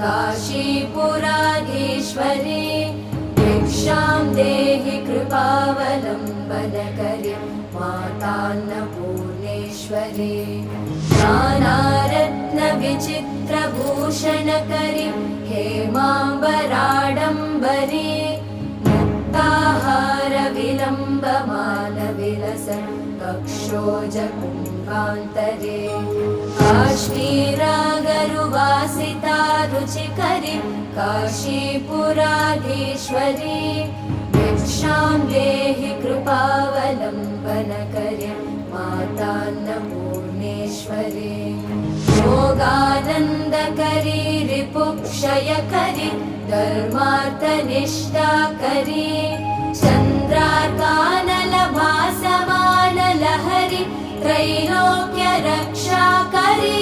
काशीपुराधीश्वरी भिक्षां देहि कृपावलम्बनकरी मातान्नपूर्णेश्वरी नानारत्नविचित्रभूषणकरी हेमाम्बराडम्बरी मुक्ताहारविलम्बमानविलसन् कक्षोजकुम्भान्तरे काश्मीरागरुवासिता रुचिकरी काशीपुराधीश्वरी भिक्षां देहि कृपावलम्बनकरी मातान्नपूर्णेश्वरी योगानन्दकरी रिपुक्षयकरी धर्मार्थनिष्ठाकरी चन्द्रार्कानलभासमानलहरी त्रैलोक्यरक्षाकरी